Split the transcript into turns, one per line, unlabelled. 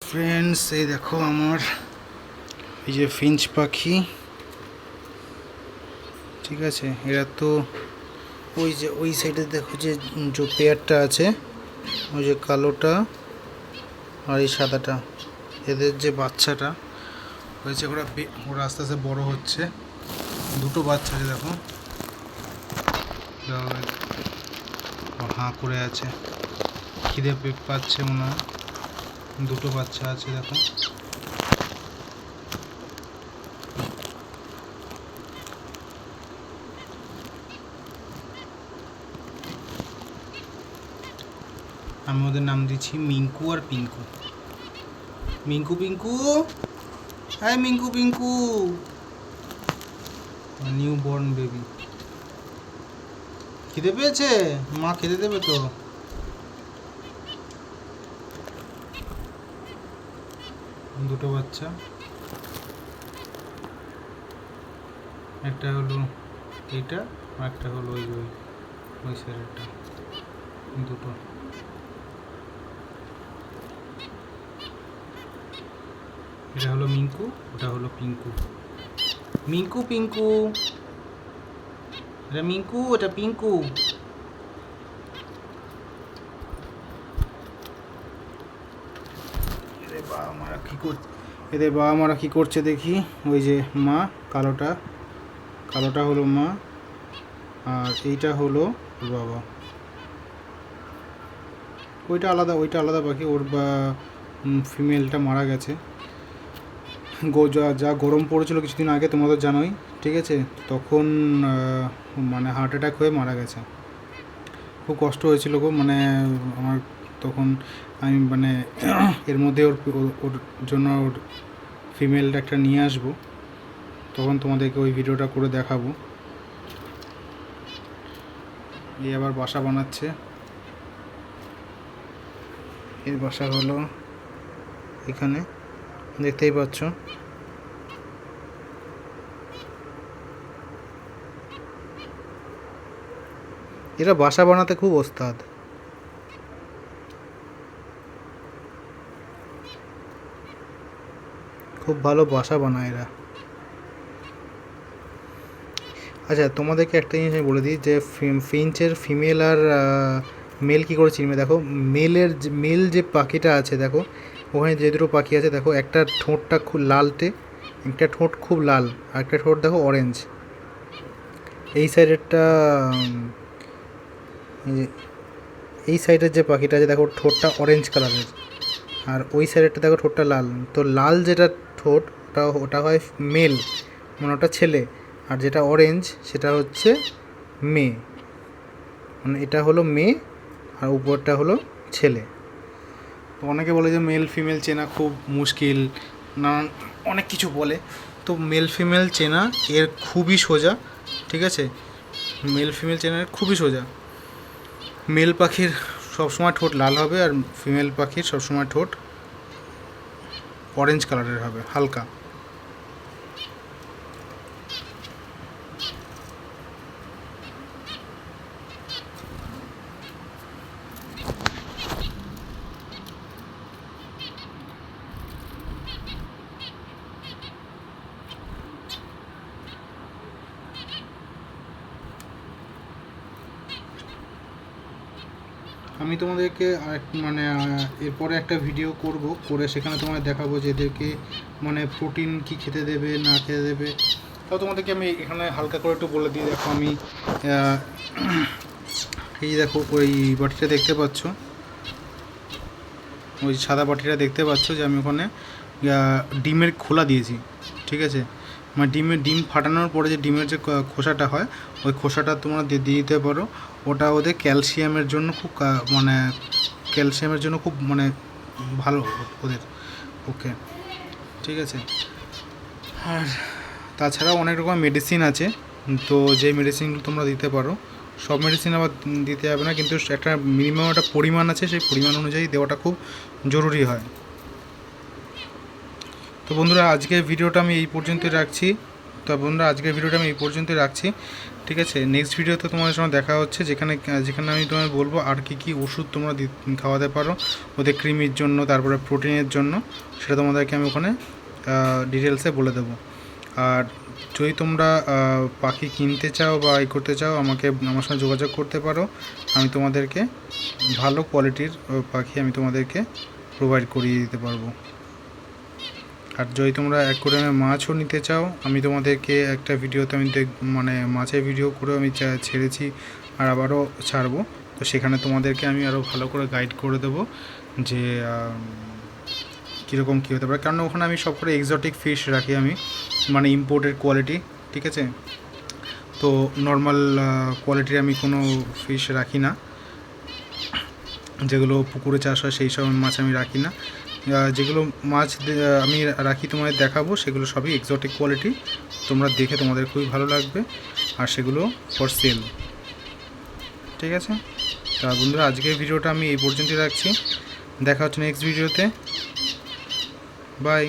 Friends, এই দেখো আমার এই যে ফিঞ্চ পাখি, ঠিক আছে। এরা তো ওই যে ওই সাইডে দেখো যে পেয়ারটা আছে, ওই যে কালোটা আর এই সাদাটা, এদের যে বাচ্চাটা হয়েছে, ওরা আস্তে আস্তে বড় হচ্ছে। দুটো বাচ্চা আছে দেখো, হাঁ করে আছে, খিদে পাচ্ছে মনে হয়। দুটো বাচ্চা আছে দেখো। আমি ওদের নাম দিচ্ছি মিঙ্কু আর পিঙ্কু। মিঙ্কু পিঙ্কু, হ্যাঁ Minku Pinku, new born baby. খিদে পেয়েছে, মা খেতে দেবে তো। দুটো বাচ্চা, একটা হলো এইটা আর একটা হলো ওই ওই ওই সাইডেরটা। দুটো এটা হলো মিঙ্কু, ওটা হলো পিঙ্কু। মিঙ্কু পিঙ্কু, এটা মিঙ্কু, এটা পিঙ্কু। এদের বাবা মারা কী করছে দেখি। ওই যে মা, কালোটা হলো মা, আর এইটা হলো ওর বাবা। ওইটা আলাদা পাখি, ওর ফিমেলটা মারা গেছে। যা গরম পড়েছিল কিছুদিন আগে, তোমরা তো জানোই, ঠিক আছে। তখন মানে হার্ট অ্যাটাক হয়ে মারা গেছে। খুব কষ্ট হয়েছিল গো, মানে আমার তখন। আমি মানে এর মধ্যে ওর জন্য ওর ফিমেলটা একটা নিয়ে আসবো, তখন তোমাদেরকে ওই ভিডিওটা করে দেখাবো। এই আবার বাসা বানাচ্ছে। এর বাসা হলো এখানে, দেখতেই পাচ্ছ। এরা বাসা বানাতে খুব ওস্তাদ। খুব ভালো বাসা বানায় এরা। আচ্ছা, তোমাদেরকে একটা জিনিস আমি বলে দিই যে ফিঞ্চের ফিমেল আর মেল কী করে চিনবে। দেখো মেল যে পাখিটা আছে, দেখো ওখানে যে দুটো পাখি আছে, দেখো একটা ঠোঁটটা খুব লালটে, একটা ঠোঁট খুব লাল, আর একটা ঠোঁট দেখো অরেঞ্জ। এই সাইডেরটা, এই সাইডের যে পাখিটা আছে দেখো, ঠোঁটটা অরেঞ্জ কালারের, আর ওই সাইডেরটা দেখো ঠোঁটটা লাল। তো লাল যেটা ঠোঁট, ওটা হয় মেল, মানে ওটা ছেলে, আর যেটা অরেঞ্জ সেটা হচ্ছে মেয়ে। মানে এটা হলো মেয়ে আর উপরটা হলো ছেলে। তো অনেকে বলে যে মেল ফিমেল চেনা খুব মুশকিল, নানান অনেক কিছু বলে। তো মেল ফিমেল চেনা এর খুবই সোজা, ঠিক আছে। মেল ফিমেল চেনার খুবই সোজা। মেল পাখির সবসময় ঠোঁট লাল হবে, আর ফিমেল পাখির সবসময় ঠোঁট অরেঞ্জ কালারের হবে, হালকা। আমি তোমাদেরকে মানে এরপরে একটা ভিডিও করে সেখানে তোমাদের দেখাবো যে এদেরকে মানে প্রোটিন কি খেতে দেবে না খেতে দেবে। তাও তোমাদেরকে আমি এখানে হালকা করে একটু বলে দিই। দেখো আমি এই দেখো ওই বাটিটা দেখতে পাচ্ছ, ওই সাদা বাটিটা দেখতে পাচ্ছ, যে আমি ওখানে ডিমের খোলা দিয়েছি, ঠিক আছে। মানে ডিম ফাটানোর পরে যে ডিমের যে খোসাটা হয়, ওই খোসাটা তোমরা দিয়ে দিতে পারো। ওটা ওদের ক্যালসিয়ামের জন্য খুব মানে ভালো ওদের ওকে, ঠিক আছে। আর তাছাড়াও অনেক রকম মেডিসিন আছে, তো যে মেডিসিনগুলো তোমরা দিতে পারো। সব মেডিসিন আবার দিতে হবে না, কিন্তু একটা মিনিমাম একটা পরিমাণ আছে, সেই পরিমাণ অনুযায়ী দেওয়াটা খুব জরুরি হয়। তো বন্ধুরা, আজকের ভিডিওটা আমি এই পর্যন্তই রাখছি। তো বন্ধুরা আজকের ভিডিওটা আমি এই পর্যন্তই রাখছি, ঠিক আছে। নেক্সট ভিডিওতে তোমাদের সঙ্গে দেখা হচ্ছে, যেখানে আমি তোমায় বলবো আর কি ওষুধ তোমরা খাওয়াতে পারো ওদের কৃমির জন্য, তারপরে প্রোটিনের জন্য, সেটা তোমাদেরকে আমি ওখানে ডিটেলসে বলে দেবো। আর যদি তোমরা পাখি কিনতে চাও বা করতে চাও, আমার সঙ্গে যোগাযোগ করতে পারো। আমি তোমাদেরকে ভালো কোয়ালিটির পাখি আমি তোমাদেরকে প্রোভাইড করিয়ে দিতে পারবো। আর যদি তোমরা অ্যাকোয়ারিয়ামে মাছও নিতে চাও, আমি তোমাদেরকে একটা ভিডিওতে আমি মাছের ভিডিও করে আমি ছেড়েছি আর আবারও ছাড়বো। তো সেখানে তোমাদেরকে আমি আরও ভালো করে গাইড করে দেবো যে কীরকম কী হতে পারে, কারণ ওখানে আমি সব করে এক্সোটিক ফিশ রাখি আমি, ইম্পোর্টেড কোয়ালিটি, ঠিক আছে। তো নর্মাল কোয়ালিটির আমি কোনো ফিশ রাখি না, যেগুলো পুকুরে চাষ হয় সেই সব মাছ আমি রাখি না। যেগুলো মাছ আমি রাখি তোমাদের দেখাবো, সেগুলো সবই এক্সোটিক কোয়ালিটি, তোমরা দেখে তোমাদের খুবই ভালো লাগবে, আর সেগুলো ফর সেল, ঠিক আছে। তা বন্ধুরা আজকের ভিডিওটা আমি এই পর্যন্তই রাখছি, দেখা হচ্ছে নেক্সট ভিডিওতে, বাই।